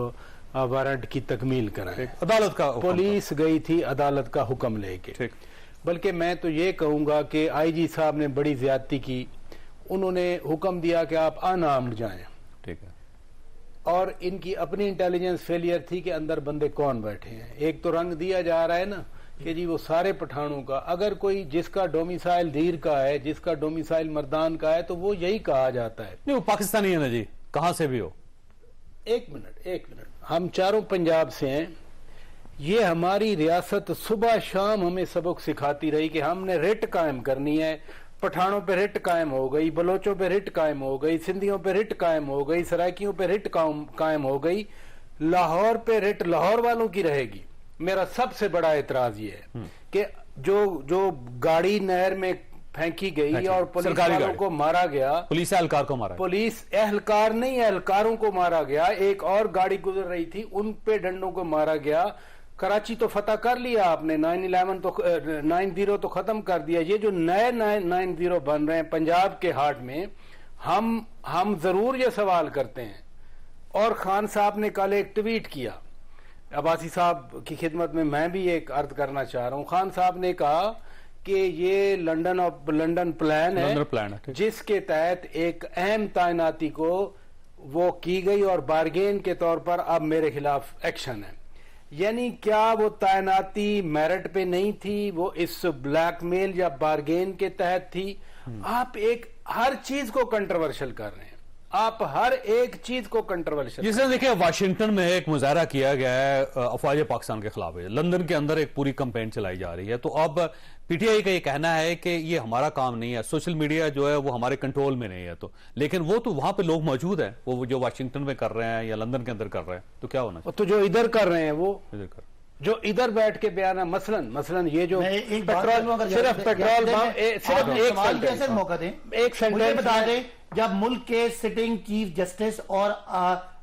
وارنٹ کی تکمیل کرائیں. عدالت کا پولیس گئی تھی عدالت کا حکم لے کے. بلکہ میں تو یہ کہوں گا کہ آئی جی صاحب نے بڑی زیادتی کی. انہوں نے حکم دیا کہ آپ انارمڈ جائیں. ٹھیک ہے. اور ان کی اپنی انٹیلیجنس فیلئر تھی کہ اندر بندے کون بیٹھے ہیں. ایک تو رنگ دیا جا رہا ہے نا کہ جی وہ سارے پٹھانوں کا, اگر کوئی جس کا ڈومیسائل دیر کا ہے, جس کا ڈومیسائل مردان کا ہے, تو وہ یہی کہا جاتا ہے. نہیں, وہ پاکستانی ہے نا جی, کہاں سے بھی ہو. ایک منٹ, ہم چاروں پنجاب سے ہیں. یہ ہماری ریاست صبح شام ہمیں سبق سکھاتی رہی کہ ہم نے رٹ قائم کرنی ہے. پٹھانوں پہ رٹ قائم ہو گئی, بلوچوں پہ رٹ قائم ہو گئی, سندھیوں پہ رٹ قائم ہو گئی, سرائکیوں پہ رٹ قائم ہو گئی, لاہور پہ رٹ لاہور والوں کی رہے گی. میرا سب سے بڑا اعتراض یہ ہے کہ جو گاڑی نہر میں پھینکی گئی اور پولیس والوں کو مارا گیا, پولیس اہلکار کو مارا, پولیس اہلکار نہیں اہلکاروں کو مارا گیا. ایک اور گاڑی گزر رہی تھی, ان پہ ڈنڈوں کو مارا گیا. کراچی تو فتح کر لیا آپ نے, 9/11 تو 9/0 تو ختم کر دیا. یہ جو نئے 9/0 بن رہے ہیں پنجاب کے ہارٹ میں, ہم ضرور یہ سوال کرتے ہیں. اور خان صاحب نے کل ایک ٹویٹ کیا, عباسی صاحب کی خدمت میں بھی ایک عرض کرنا چاہ رہا ہوں. خان صاحب نے کہا کہ یہ لنڈن پلان ہے جس کے تحت ایک اہم تعیناتی کو وہ کی گئی اور بارگین کے طور پر اب میرے خلاف ایکشن ہے. یعنی کیا وہ تعیناتی میرٹ پہ نہیں تھی, وہ اس بلیک میل یا بارگین کے تحت تھی؟ آپ ایک ہر چیز کو کنٹروورشل کر رہے ہیں, آپ ہر ایک چیز کو کنٹروورشل. جس نے دیکھیں واشنگٹن میں ایک مظاہرہ کیا گیا ہے افواج پاکستان کے خلاف, لندن کے اندر ایک پوری کمپین چلائی جا رہی ہے. تو اب پی ٹی آئی کا یہ کہنا ہے کہ یہ ہمارا کام نہیں ہے, سوشل میڈیا جو ہے وہ ہمارے کنٹرول میں نہیں ہے. تو لیکن وہ تو وہاں پہ لوگ موجود ہیں, وہ جو واشنگٹن میں کر رہے ہیں یا لندن کے اندر کر رہے ہیں, تو کیا ہونا چاہیے؟ تو جو ادھر کر رہے ہیں وہ ادھر کر, جو ادھر بیٹھ کے بیان ہے, مثلا یہ جو صرف پیٹرول ایک سینٹنس بتا دیں, جب ملک کے سٹنگ چیف جسٹس اور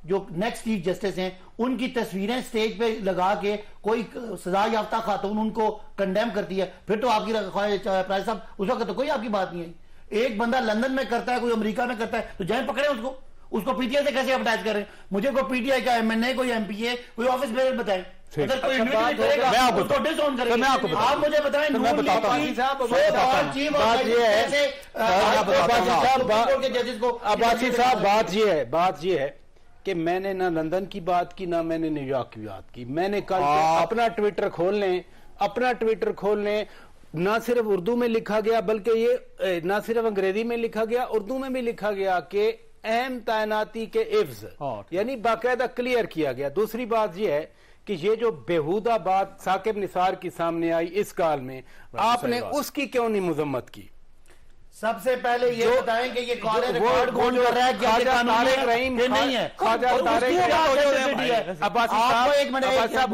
جو نیکسٹ چیف جسٹس ہیں ان کی تصویریں سٹیج پہ لگا کے کوئی سزا یافتہ خاتون ان کو کنڈیم کرتی ہے, پھر تو آپ کی پرائز صاحب اس وقت تو کوئی آپ کی بات نہیں ہے. ایک بندہ لندن میں کرتا ہے, کوئی امریکہ میں کرتا ہے, تو جائیں پکڑے اس کو پی ٹی آئی سے کیسے اٹیچ کریں؟ مجھے کوئی پی ٹی آئی کا ایم این اے, کوئی ایم پی اے, کوئی آفس بیرر بتائیں. اگر کوئی آپ مجھے بتائیں. عباسی صاحب بات یہ ہے کہ میں نے نہ لندن کی بات کی, نہ میں نے نیو یارک کی بات کی. میں نے کل اپنا ٹویٹر کھول لیں, نہ صرف اردو میں لکھا گیا بلکہ یہ نہ صرف انگریزی میں لکھا گیا, اردو میں بھی لکھا گیا کہ اہم تعیناتی کے عفظ, یعنی باقاعدہ کلیئر کیا گیا. دوسری بات یہ ہے کہ یہ جو بےہودہ بات ثاقب نثار کی سامنے آئی اس کال میں, آپ نے اس کی کیوں نہیں مذمت کی؟ سب سے پہلے یہ بتائیں کہ یہ کالر ریکارڈ کون کر رہا ہے, کیا یہ طارق رحیم نہیں ہے.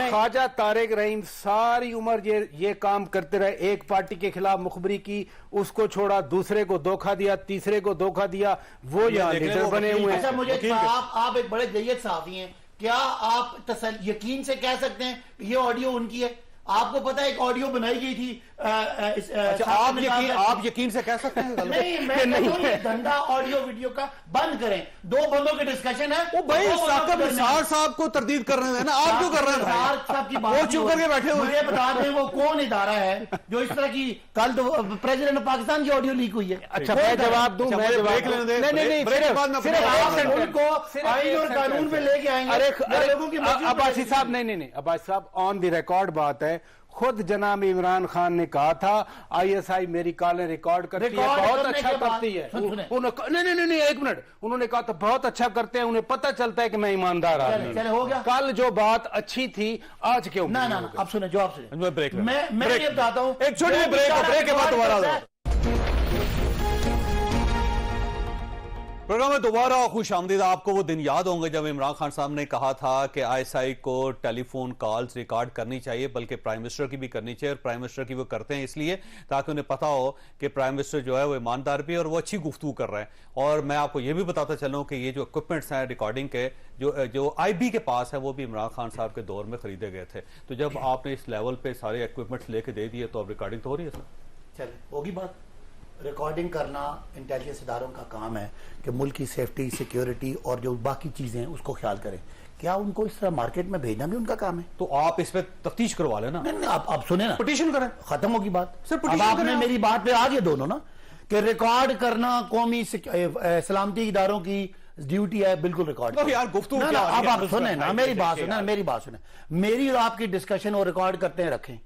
خواجہ طارق رحیم ساری عمر یہ کام کرتے رہے, ایک پارٹی کے خلاف مخبری کی, اس کو چھوڑا, دوسرے کو دھوکہ دیا, تیسرے کو دھوکہ دیا, وہ یہاں لیڈر بنے ہوئے ہیں. مجھے آپ ایک بڑے جید صحافی ہیں, کیا آپ یقین سے کہہ سکتے ہیں یہ آڈیو ان کی ہے؟ آپ کو پتا ایک آڈیو بنائی گئی تھی آپ یقین سے کہہ سکتے ہیں نہیں میں کہتا ہوں یہ دھندا آڈیو ویڈیو کا بند کریں, دو بندوں کی ڈسکشن ہے. وہ بھائی ثاقب نثار صاحب کو تردید کر رہے ہیں نا, آپ کیوں کر رہے ہیں نثار صاحب کی بات وہ چپ کر کے بیٹھے ہوئے. مجھے بتا دیں وہ کون ادارہ ہے جو اس طرح کی, کل تو پریزیڈنٹ آف پاکستان کی آڈیو لیک ہوئی ہے. اچھا میں جواب دوں, میں بریک لینے دیں, نہیں صرف ان کو آئین اور قانون پہ لے کے آئیں گے. عباسی صاحب نہیں عباسی صاحب آن دی ریکارڈ بات ہے, خود جناب عمران خان نے کہا تھا آئی ایس آئی میری کالیں ریکارڈ کرتی ہے, بہت اچھا کرتی ہے. نہیں ایک منٹ, انہوں نے کہا تو بہت اچھا کرتے ہیں, انہیں پتہ چلتا ہے کہ میں ایماندار آدمی ہوں. کل جو بات اچھی تھی آج کیوں؟ اب سنیں, جو آپ سنیں, بریک میں یہ بتاتا ہوں, ایک چھوٹی بریک کے بعد دوبارہ پروگرام میں دوبارہ خوش آمدید. آپ کو وہ دن یاد ہوں گے جب عمران خان صاحب نے کہا تھا کہ آئی ایس آئی کو ٹیلی فون کالز ریکارڈ کرنی چاہیے, بلکہ پرائم منسٹر کی بھی کرنی چاہیے, اور پرائم منسٹر کی وہ کرتے ہیں اس لیے تاکہ انہیں پتا ہو کہ پرائم منسٹر جو ہے وہ ایماندار بھی ہے اور وہ اچھی گفتگو کر رہے ہیں. اور میں آپ کو یہ بھی بتاتا چلوں کہ یہ جو اکوپمنٹس ہیں ریکارڈنگ کے جو آئی بی کے پاس ہے وہ بھی عمران خان صاحب کے دور میں خریدے گئے تھے. تو جب آپ نے اس لیول پہ سارے اکوپمنٹس لے کے دے دیے تو اب ریکارڈنگ تو ہو رہی ہے سر. چلے ہوگی بات. ریکارڈنگ کرنا انٹیلیجنس اداروں کا کام ہے کہ ملک کی سیفٹی, سیکیورٹی اور جو باقی چیزیں ہیں اس کو خیال کریں. کیا ان کو اس طرح مارکیٹ میں بھیجنا بھی ان کا کام ہے؟ تو آپ اس پہ تفتیش کروا لیں نا. نہیں آپ سنیں نا, پٹیشن کریں, ختم ہوگی بات. صرف آپ نے میری بات پہ آگے دونوں نا کہ ریکارڈ کرنا قومی سلامتی اداروں کی ڈیوٹی ہے, بالکل ریکارڈ. اب آپ سنیں نا, میری بات سنیں. میری اور آپ کی ڈسکشن اور ریکارڈ کرتے ہیں رکھیں,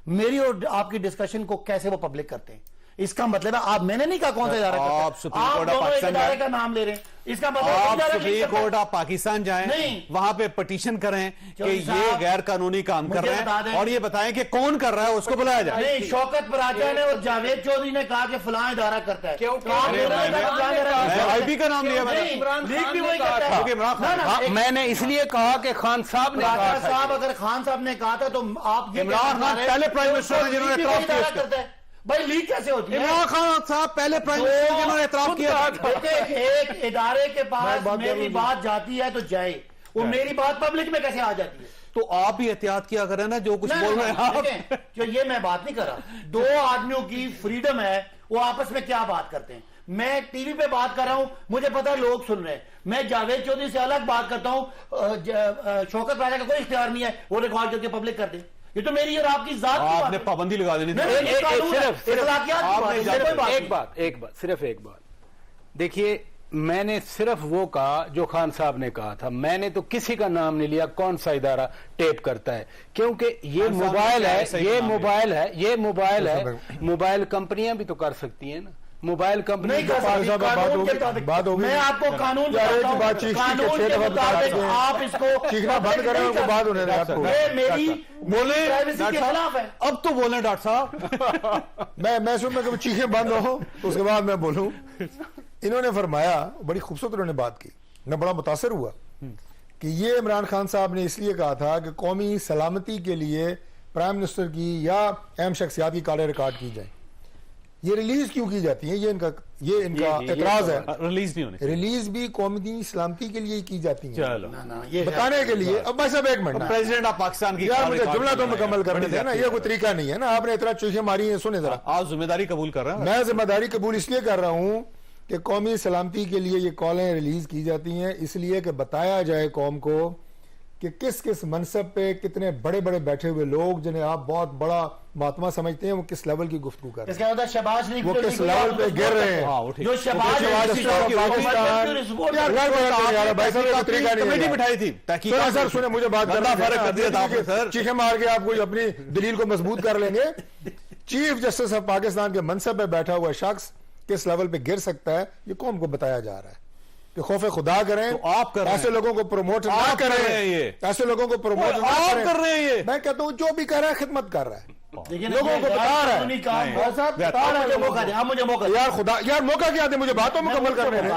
میری اور آپ کی ڈسکشن کو کیسے وہ پبلک کرتے ہیں, اس کا مطلب ہے آپ, میں نے نہیں کہا کون سا ادارہ کرتا ہے, آپ دونوں ایک ادارے کا نام لے رہے ہیں, اس کا مطلب آپ سپریم کورٹ آف پاکستان جائیں, وہاں پہ پٹیشن کریں کہ یہ غیر قانونی کام کر رہے ہیں اور یہ بتائیں کہ کون کر رہا ہے, اس کو بلایا جائے. نہیں, شوکت پراچا نے اور جاوید چودھری نے کہا کہ فلاں ادارہ کرتا ہے. آئی بی کا نام لیا میں نے اس لیے کہا کہ خان صاحب نے کہا صاحب, اگر خان صاحب نے کہا تھا تو آپ عمران خان پہلے پرائم منسٹر جنہوں نے اعتراف کیا. بھائی لیک کیسے ہوتی ہے؟ عمران خان صاحب پہلے پرائم منسٹر جنہوں نے اعتراف کیا. ایک ادارے کے پاس میری بات جاتی ہے تو جائے, وہ میری بات پبلک میں کیسے آ جاتی ہے؟ تو آپ بھی احتیاط کیا کریں نا جو کچھ بول رہے ہیں. جو یہ میں بات نہیں کر رہا, دو آدمیوں کی فریڈم ہے, وہ آپس میں کیا بات کرتے ہیں. میں ٹی وی پہ بات کر رہا ہوں, مجھے پتا لوگ سن رہے ہیں, میں جاوید چودھری سے الگ بات کرتا ہوں, شوکت راجہ کا کوئی اختیار نہیں ہے وہ ریکارڈ کر کے پبلک کر دیں. یہ تو میری اور آپ کی ذات کی آپ نے پابندی لگا دینی. ایک بات دیکھیے, میں نے صرف وہ کہا جو خان صاحب نے کہا تھا, میں نے تو کسی کا نام نہیں لیا کون سا ادارہ ٹیپ کرتا ہے, کیونکہ یہ موبائل ہے, موبائل کمپنیاں بھی تو کر سکتی ہیں نا. موبائل کمپنی میں آپ کو قانون آپ اس کو چیخنا بند کریں, ان کو بات ہونے دیں. میری پرائیویسی کے خلاف ہے. اب تو بولیں ڈاکٹر صاحب. میں سن میں کہ چیخیں بند ہو اس کے بعد میں بولوں. انہوں نے فرمایا, بڑی خوبصورت انہوں نے بات کی, میں بڑا متاثر ہوا کہ یہ عمران خان صاحب نے اس لیے کہا تھا کہ قومی سلامتی کے لیے پرائم منسٹر کی یا اہم شخصیات کی کالیں ریکارڈ کی جائیں. یہ ریلیز کیوں کی جاتی ہیں, یہ ان کا اعتراض ہے. ریلیز نہیں ہونی, ریلیز بھی قومی سلامتی کے لیے کی جاتی ہیں, چلو بتانے کے لیے. اب بھائی صاحب ایک منٹ, پریزیڈنٹ آف پاکستان کی یار مجھے جملہ تو مکمل کرنے دیں نا, یہ کوئی طریقہ نہیں ہے نا. آپ نے اتنا چوخیں ماری ہیں, سنیں ذرا. آپ ذمہ داری قبول کر رہے ہیں. میں ذمہ داری قبول اس لیے کر رہا ہوں کہ قومی سلامتی کے لیے یہ کالیں ریلیز کی جاتی ہیں, اس لیے کہ بتایا جائے قوم کو کہ کس کس منصب پہ کتنے بڑے بڑے بیٹھے ہوئے لوگ جنہیں آپ بہت بڑا مہاتما سمجھتے ہیں, وہ کس لیول کی گفتگو کر رہے ہیں, شہباز شریف وہ کس لیول پہ گر رہے ہیں. جو کمیٹی بٹھائی تھی سر سنیں مجھے بات کرنا, چیخیں مار کے آپ کو اپنی دلیل کو مضبوط کر لیں گے. چیف جسٹس آف پاکستان کے منصب پہ بیٹھا ہوا شخص کس لیول پہ گر سکتا ہے, یہ قوم کو بتایا جا رہا ہے کہ خوف خدا کریں. آپ ایسے لوگوں کو پروموٹ نہ کریں, ایسے لوگوں کو پروموٹ نہ کریں. میں کہتا ہوں جو بھی کر رہا ہے خدمت کر رہا ہے, لوگوں کو بتا رہا ہے. یار خدا, یار موقع کیا دے مجھے باتوں مکمل کرنے دیں.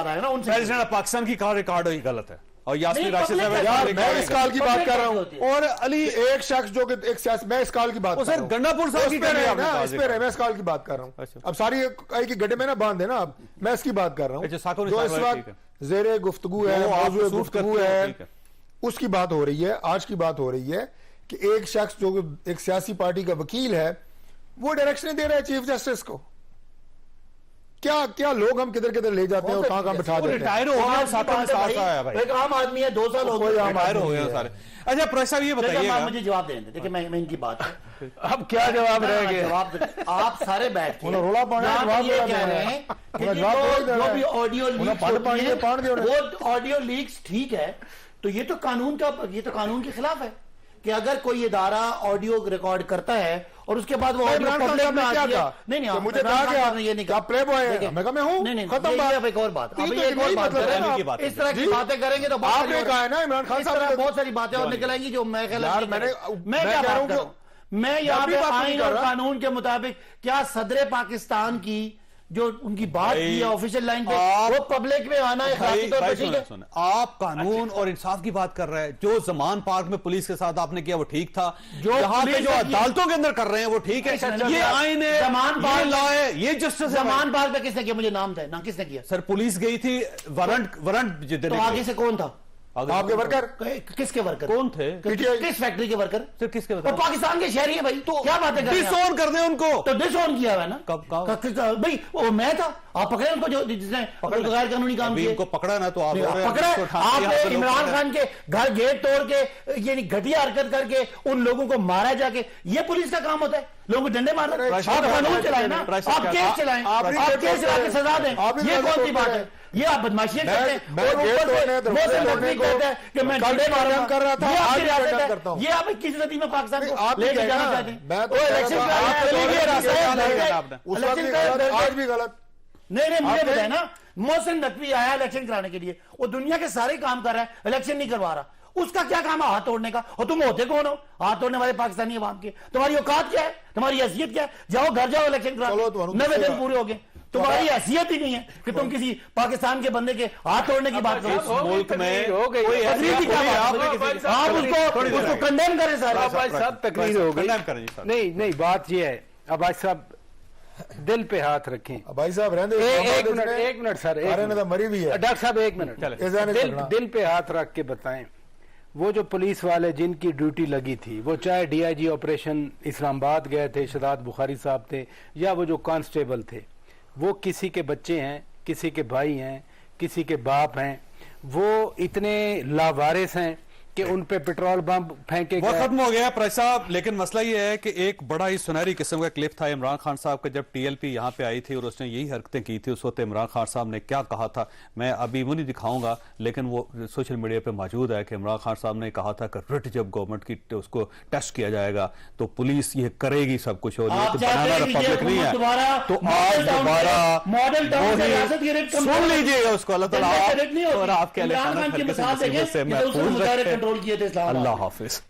پریزیڈنٹ آف پاکستان کی کال ریکارڈ ہوئی غلط ہے, اور یاسمین راشد صاحب, یار میں اس کال کی بات کر رہا ہوں, اور علی ایک شخص جو کہ ایک سیاسی, میں اس کال کی بات کر رہا ہوں. گنڈا پور صاحب کی میں اس کال کی بات کر رہا ہوں. اب ساری ایک ہی گڈے میں نہ باندھ دینا, اب میں اس کی بات کر رہا ہوں جو اس وقت زیر گفتگو ہے, موضوع گفتگو ہے, اس کی بات ہو رہی ہے, آج کی بات ہو رہی ہے کہ ایک شخص جو ایک سیاسی پارٹی کا وکیل ہے وہ ڈائریکشن دے رہا ہے چیف جسٹس کو. کیا لوگ ہم کدھر کدھر لے جاتے ہیں اور کہاں بٹھا دیتے ہیں. ریٹائر ہو گیا ساتھ میں ساتھ آیا بھائی, ایک عام آدمی ہے, 2 سال ہو گئے ریٹائر ہو گیا سارے. اچھا پریس صاحب یہ بتائیے گا, مجھے جواب دیں. دیکھیں میں ان کی بات ہے, اب کیا جواب رہ گیا؟ آپ سارے بیٹھ کے رولا پانے یہ کہہ رہے ہیں کہ جو بھی آڈیو لیکس ہوتی ہیں وہ آڈیو لیکس ٹھیک ہے, تو یہ تو قانون کے خلاف ہے کہ اگر کوئی ادارہ آڈیو ریکارڈ کرتا ہے اور اس کے بعد وہ آڈیو پبلک میں آتی ہے. نہیں مجھے کہا کہ یہ نہیں پلے بوائے ہے, میں کہا میں ہوں, نہیں ختم بات. ایک اور بات, اب ایک اور بات کر رہے ہیں, اس طرح کی باتیں کریں گے تو آپ نے کہا ہے نا عمران خان صاحب بہت ساری باتیں اور نکل آئیں گی جو میں میں کیا بات کروں. میں یہاں پہ آئین اور قانون کے مطابق کیا صدر پاکستان کی جو ان کی بات کی ہے آفیشل لائن پہ وہ پبلک میں آنا اخلاقی طور پر ٹھیک ہے. آپ قانون اور انصاف کی بات کر رہے ہیں, جو زمان پارک میں پولیس کے ساتھ آپ نے کیا وہ ٹھیک تھا, یہاں پہ جو عدالتوں کے اندر کر رہے ہیں وہ ٹھیک ہے, یہ آئین ہے, یہ لا ہے, یہ جسٹس. زمان پارک پہ کس نے کیا, مجھے نام تھا نا, کس نے کیا سر؟ پولیس گئی تھی وارنٹ تو آگے سے کون تھا؟ آپ کے ورکر کس کے ورکر کون تھے؟ کس فیکٹری کے ورکر؟ سر کس کے وہ پاکستان کے شہری ہیں بھائی, تو کیا باتیں کر رہے ہیں؟ ڈس اون کر دیں ان کو. تو ڈس اون کیا ہے نا بھائی, وہ میں تھا, آپ پکڑے ان کو جو جس نے غیر قانونی کام کیا. ان کو پکڑا نا تو آپ پکڑا, آپ نے عمران خان کے گھر گیٹ توڑ کے یعنی گھٹیا حرکت کر کے ان لوگوں کو مارا جا کے, یہ پولیس کا کام ہوتا ہے لوگوں کو ڈنڈے مارنا. آپ قانون چلائیں نا, آپ کیس چلائیں, آپ کیس چلا کے سزا دیں, یہ کون سی بات ہے؟ یہ آپ بدماشیاں کرتے ہیں کہ میں ڈنڈے مارا کر رہا تھا, یہ آپ کس صدی میں پاکستان کو لے کے جانا چاہتے ہیں؟ آج بھی غلط. نہیں مجھے بتائیں نا, محسن نقوی آیا الیکشن کرانے کے لیے, وہ دنیا کے سارے کام کر رہا ہے, الیکشن نہیں کروا رہا, اس کا کیا کام ہے ہاتھ توڑنے کا؟ اور تم ہوتے کون ہو ہاتھ توڑنے والے پاکستانی عوام کے؟ تمہاری اوقات کیا ہے, تمہاری حیثیت کیا ہے؟ جاؤ گھر جاؤ الیکشن کرا, 90 دن پورے ہو گئے, تمہاری حیثیت ہی نہیں ہے کہ تم کسی پاکستان کے بندے کے ہاتھ توڑنے کی بات کرو. ملک میں آپ اس کو کنڈیم کریں سارے. تقریر ہو گئی. نہیں بات یہ ہے, عباس صاحب دل پہ ہاتھ رکھیں. بھائی صاحب ایک منٹ سر, مری بھی ہے ڈاکٹر صاحب ایک منٹ, دل پہ ہاتھ رکھ کے بتائیں, وہ جو پولیس والے جن کی ڈیوٹی لگی تھی, وہ چاہے ڈی آئی جی آپریشن اسلام آباد گئے تھے, شداد بخاری صاحب تھے, یا وہ جو کانسٹیبل تھے, وہ کسی کے بچے ہیں, کسی کے بھائی ہیں, کسی کے باپ ہیں, وہ اتنے لاوارث ہیں کہ ان پہ پیٹرول بم پھینکے وہ ختم ہو گیا پریس صاحب. لیکن مسئلہ یہ ہے کہ ایک بڑا ہی سنہری قسم کا کلپ تھا عمران خان صاحب کا, جب ٹی ایل پی یہاں پہ آئی تھی اور اس نے یہی حرکتیں کی تھی. اس وقت عمران خان صاحب نے کیا کہا تھا, میں ابھی وہ نہیں دکھاؤں گا, لیکن وہ سوشل میڈیا پہ موجود ہے کہ عمران خان صاحب نے کہا تھا کہ رٹ جب گورنمنٹ کی اس کو ٹیسٹ کیا جائے گا تو پولیس یہ کرے گی سب کچھ, اور یہ تو بنانا ریپبلک نہیں ہے. تو آپ دوبارہ سن لیجیے گا اس کو. اللہ تعالیٰ اور آپ کے اللہ حافظ.